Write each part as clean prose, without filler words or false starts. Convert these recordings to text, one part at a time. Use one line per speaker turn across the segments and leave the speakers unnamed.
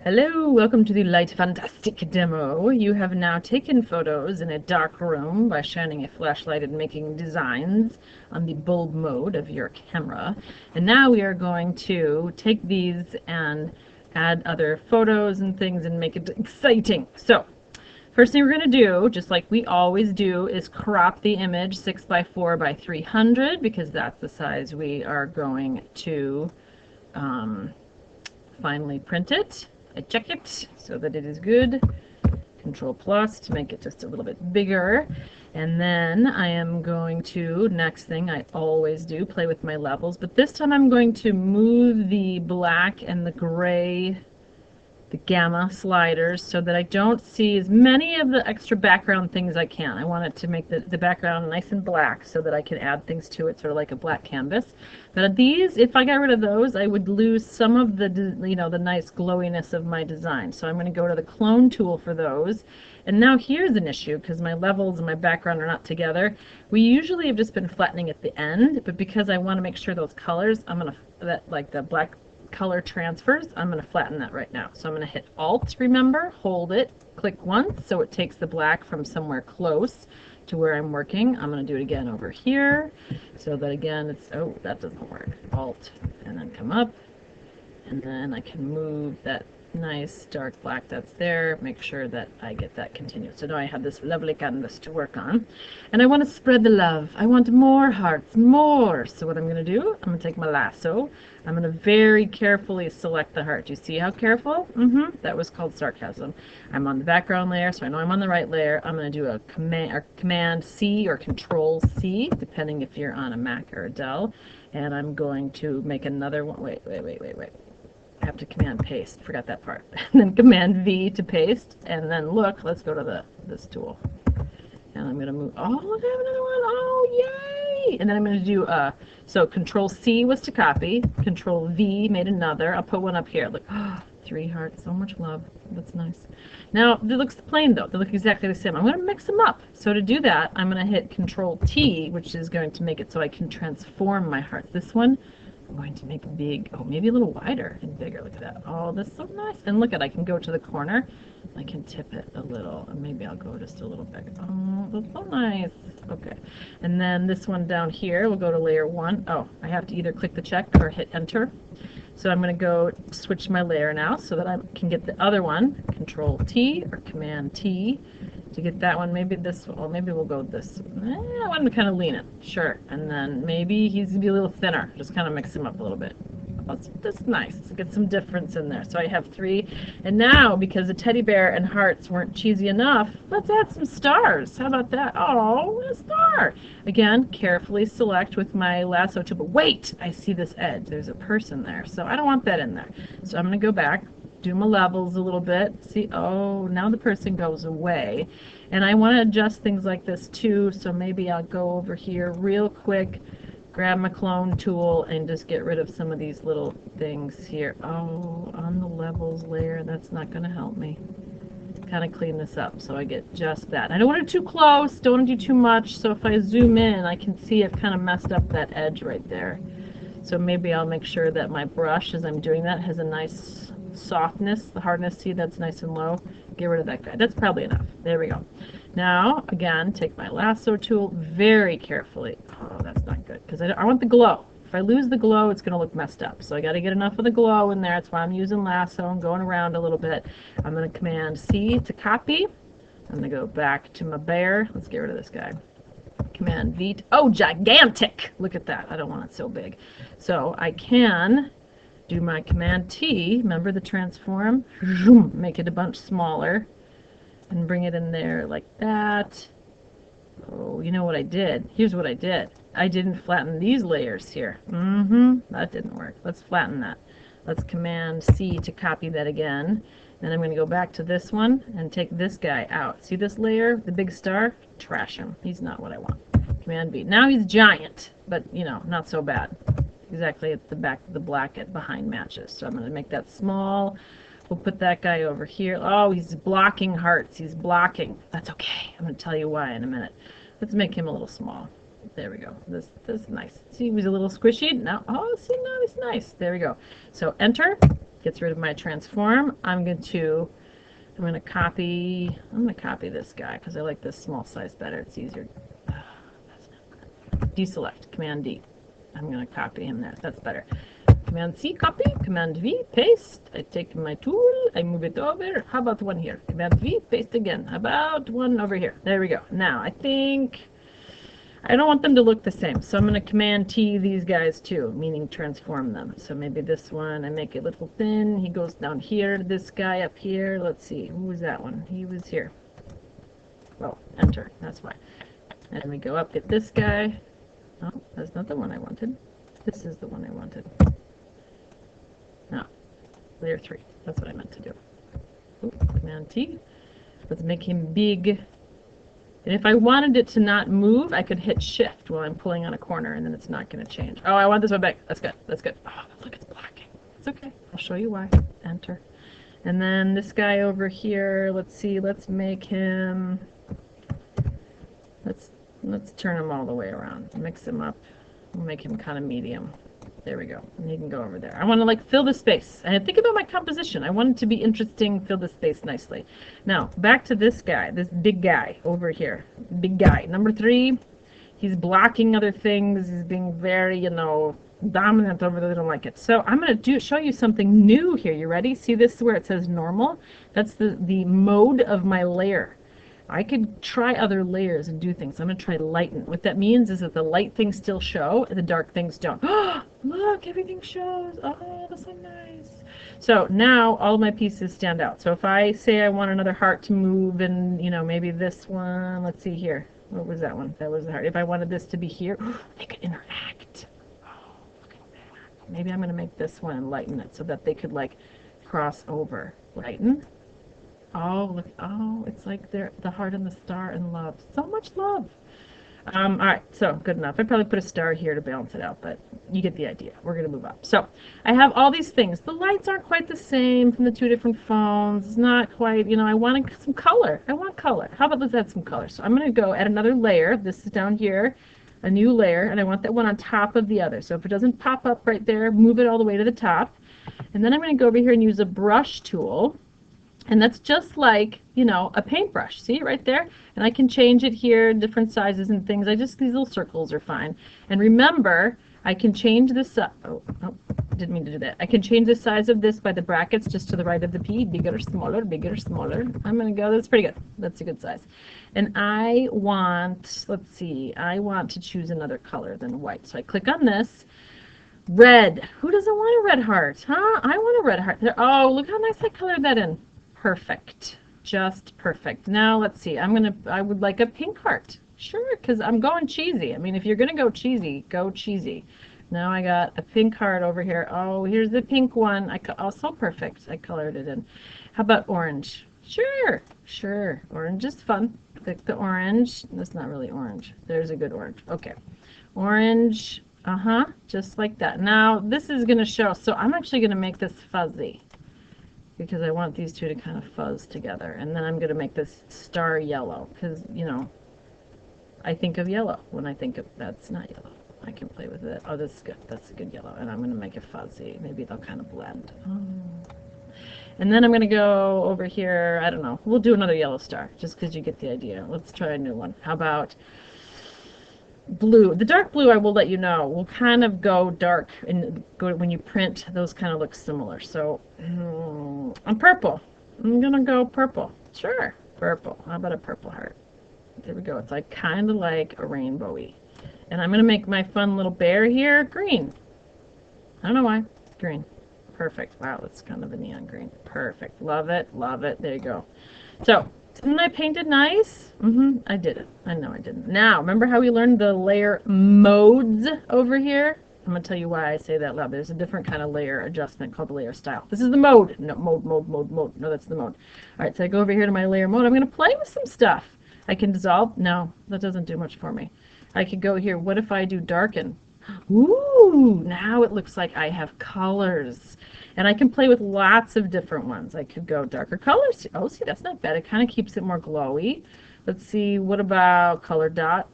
Hello, welcome to the Light Fantastic demo. You have now taken photos in a dark room by shining a flashlight and making designs on the bulb mode of your camera. And now we are going to take these and add other photos and things and make it exciting. So, first thing we're going to do, just like we always do, is crop the image 6 by 4 by 300 because that's the size we are going to finally print it. I check it so that it is good. Control plus to make it just a little bit bigger. And then I am going to, next thing I always do, play with my levels. But this time I'm going to move the black and the gray, the gamma sliders, so that I don't see as many of the extra background things I can. I want it to make the background nice and black so that I can add things to it, sort of like a black canvas. But these, if I got rid of those, I would lose some of the, the nice glowiness of my design. So I'm going to go to the clone tool for those. And now here's an issue, because my levels and my background are not together. We usually have just been flattening at the end, but because I want to make sure those colors, I'm going to, like the black color transfers, I'm going to flatten that right now. So I'm going to hit Alt, remember, hold it, click once so it takes the black from somewhere close to where I'm working. I'm going to do it again over here so that again it's, oh, that doesn't work. Alt and then come up, and then I can move that nice dark black that's there, make sure that I get that continued. So now I have this lovely canvas to work on, and I want to spread the love. I want more hearts, more. So what I'm going to do, I'm going to take my lasso, I'm going to very carefully select the heart. Do you see how careful? That was called sarcasm. I'm on the background layer, so I know I'm on the right layer. I'm going to do a command C or control C, depending if you're on a Mac or a Dell, and I'm going to make another one. Wait. I have to command paste, forgot that part. And then command V to paste, and then look, let's go to this tool. And I'm going to move, oh, look, I have another one, oh, yay! And then I'm going to do, so control C was to copy, control V made another, I'll put one up here, look, oh, 3 hearts, so much love, that's nice. Now, it looks plain though, they look exactly the same. I'm going to mix them up. So to do that, I'm going to hit control T, which is going to make it so I can transform my hearts. This one, I'm going to make big, oh, maybe a little wider and bigger. Look at that. Oh, that's so nice. And look at, I can go to the corner. I can tip it a little, and maybe I'll go just a little bit. Oh, that's so nice. Okay. And then this one down here, we'll go to layer 1. Oh, I have to either click the check or hit enter. So I'm going to go switch my layer now so that I can get the other one. Control T or Command T to get that one. Maybe this, or maybe we'll go this. I want him to kind of lean it. Sure. And then maybe he's going to be a little thinner. Just kind of mix him up a little bit. That's nice. Get some difference in there. So I have 3. And now, because the teddy bear and hearts weren't cheesy enough, let's add some stars. How about that? Oh, a star. Again, carefully select with my lasso tool. But wait, I see this edge. There's a person there. So I don't want that in there. So I'm going to go back, do my levels a little bit. See, oh, now the person goes away. And I want to adjust things like this too. So maybe I'll go over here real quick, grab my clone tool, and just get rid of some of these little things here. Oh, on the levels layer, that's not going to help me. Kind of clean this up so I get just that. I don't want it too close, don't want to do too much, so if I zoom in, I can see I've kind of messed up that edge right there. So maybe I'll make sure that my brush, as I'm doing that, has a nice softness, the hardness, see, that's nice and low. Get rid of that guy. That's probably enough. There we go. Now, again, take my lasso tool very carefully. Oh, that's not good, because I want the glow. If I lose the glow, it's going to look messed up. So I got to get enough of the glow in there. That's why I'm using lasso and going around a little bit. I'm going to command C to copy. I'm going to go back to my bear. Let's get rid of this guy. Command V. Oh, gigantic! Look at that. I don't want it so big. So I can do my command T. Remember the transform? Make it a bunch smaller. And bring it in there like that. Oh, you know what I did? Here's what I did. I didn't flatten these layers here. That didn't work. Let's flatten that. Let's command C to copy that again. Then I'm going to go back to this one and take this guy out. See this layer? The big star? Trash him. He's not what I want. Command B. Now he's giant, but, you know, not so bad. Exactly at the back of the black at behind matches. So I'm going to make that small. We'll put that guy over here. Oh, he's blocking hearts. He's blocking. That's okay. I'm going to tell you why in a minute. Let's make him a little small. There we go. This is nice. See, he was a little squishy. Now, oh, see, now he's nice. There we go. So enter. Gets rid of my transform. I'm going to copy this guy because I like this small size better. It's easier. That's not good. Deselect, Command D. I'm going to copy him there. That's better. Command C, copy. Command V, paste. I take my tool, I move it over. How about one here? Command V, paste again. How about one over here? There we go. Now, I think I don't want them to look the same, so I'm going to Command T these guys too, meaning transform them. So maybe this one, I make it a little thin. He goes down here. This guy up here. Let's see. Who was that one? He was here. Oh, enter. That's why. And we go up, get this guy. Oh, that's not the one I wanted. This is the one I wanted. No, layer 3. That's what I meant to do. Ooh, Command T. Let's make him big. And if I wanted it to not move, I could hit Shift while I'm pulling on a corner, and then it's not going to change. Oh, I want this one back. That's good. That's good. Oh, look, it's blocking. It's okay. I'll show you why. Enter. And then this guy over here, let's see. Let's make him... Let's turn him all the way around. Mix him up. We'll make him kind of medium. There we go. And he can go over there. I want to like fill the space. And think about my composition. I want it to be interesting, fill the space nicely. Now, back to this guy, this big guy over here. Big guy. Number 3, he's blocking other things. He's being very, you know, dominant over there. I don't like it. So I'm going to show you something new here. You ready? See this where it says normal? That's the mode of my layer. I could try other layers and do things. I'm going to try lighten. What that means is that the light things still show and the dark things don't. Oh, look, everything shows. Oh, that's so nice. So now all of my pieces stand out. So if I say I want another heart to move and, you know, maybe this one, let's see here. What was that one? That was the heart. If I wanted this to be here, they could interact. Oh, look at that. Maybe I'm going to make this one and lighten it so that they could like cross over. Lighten. Oh, look, oh, it's like they're the heart and the star and love. So much love. All right, so good enough. I'd probably put a star here to balance it out, but you get the idea. We're going to move up. So I have all these things. The lights aren't quite the same from the 2 different phones. It's not quite, you know, I want some color. I want color. How about let's add some color? So I'm going to go add another layer. This is down here, a new layer, and I want that one on top of the other. So if it doesn't pop up right there, move it all the way to the top. And then I'm going to go over here and use a brush tool. And that's just like, you know, a paintbrush. See it right there? And I can change it here, different sizes and things. These little circles are fine. And remember, I can change this, didn't mean to do that. I can change the size of this by the brackets just to the right of the P, bigger or smaller, bigger or smaller. I'm going to go, that's pretty good. That's a good size. And I want, let's see, I want to choose another color than white. So I click on this. Red. Who doesn't want a red heart? Huh? I want a red heart. Oh, look how nice I colored that in. Perfect. Just perfect. Now let's see. I would like a pink heart. Sure, because I'm going cheesy. I mean, if you're going to go cheesy, go cheesy. Now I got a pink heart over here. Oh, here's the pink one. Oh, so perfect. I colored it in. How about orange? Sure. Sure. Orange is fun. Pick the orange. That's not really orange. There's a good orange. Okay. Orange. Just like that. Now, this is going to show. So I'm actually going to make this fuzzy, because I want these two to kind of fuzz together. And then I'm going to make this star yellow, because, you know, I think of yellow when I think of, that's not yellow. I can play with it. Oh, this is good. That's a good yellow. And I'm going to make it fuzzy. Maybe they'll kind of blend. Oh. And then I'm going to go over here. I don't know. We'll do another yellow star, just because you get the idea. Let's try a new one. How about blue? The dark blue, I will let you know, will kind of go dark, and go when you print, those kind of look similar. So on purple, I'm gonna go purple. Sure, purple. How about a purple heart? There we go. It's like kind of like a rainbowy. And I'm gonna make my fun little bear here green. I don't know why. Green. Perfect. Wow, that's kind of a neon green. Perfect. Love it. Love it. There you go. So didn't I paint it nice? I did it. I know I didn't. Now, remember how we learned the layer modes over here? I'm going to tell you why I say that loud. There's a different kind of layer adjustment called the layer style. This is the mode. No, mode. No, that's the mode. All right, so I go over here to my layer mode. I'm going to play with some stuff. I can dissolve. No, that doesn't do much for me. I could go here. What if I do darken? Ooh, now it looks like I have colors. And I can play with lots of different ones. I could go darker colors. Oh, see, that's not bad. It kind of keeps it more glowy. Let's see, what about color dot?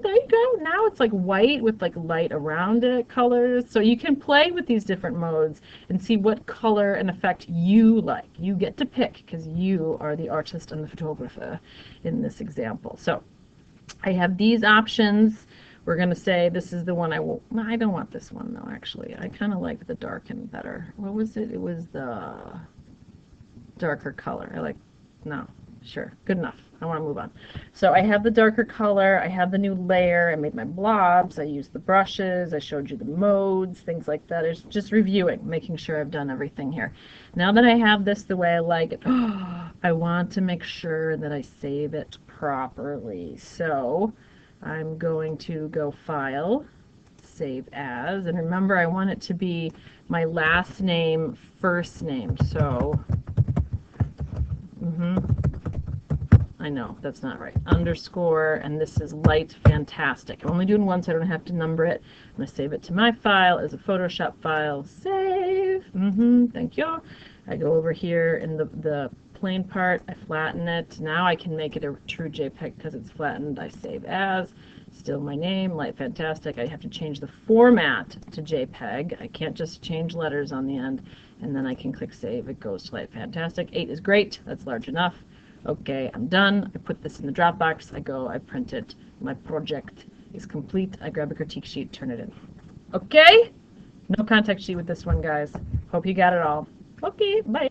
there you go. Now it's like white with like light around it colors. So you can play with these different modes and see what color and effect you like. You get to pick because you are the artist and the photographer in this example. So I have these options. We're going to say this is the one I will. No, I don't want this one though, actually. I kind of like the darken better. What was it? It was the darker color. I like, no, sure, good enough. I want to move on. So I have the darker color, I have the new layer, I made my blobs, I used the brushes, I showed you the modes, things like that. It's just reviewing, making sure I've done everything here. Now that I have this the way I like it, I want to make sure that I save it properly. So I'm going to go File, Save As, and remember I want it to be my last name, first name. So I know, that's not right. Underscore, and this is Light Fantastic. I'm only doing one so I don't have to number it. I'm going to save it to my file as a Photoshop file. Save. Thank you. I go over here in the plain part, I flatten it. Now I can make it a true JPEG because it's flattened. I save as. Still my name, Light Fantastic. I have to change the format to JPEG. I can't just change letters on the end. And then I can click Save. It goes to Light Fantastic. 8 is great. That's large enough. Okay, I'm done. I put this in the Dropbox. I go, I print it. My project is complete. I grab a critique sheet, turn it in. Okay? No contact sheet with this one, guys. Hope you got it all. Okay, bye.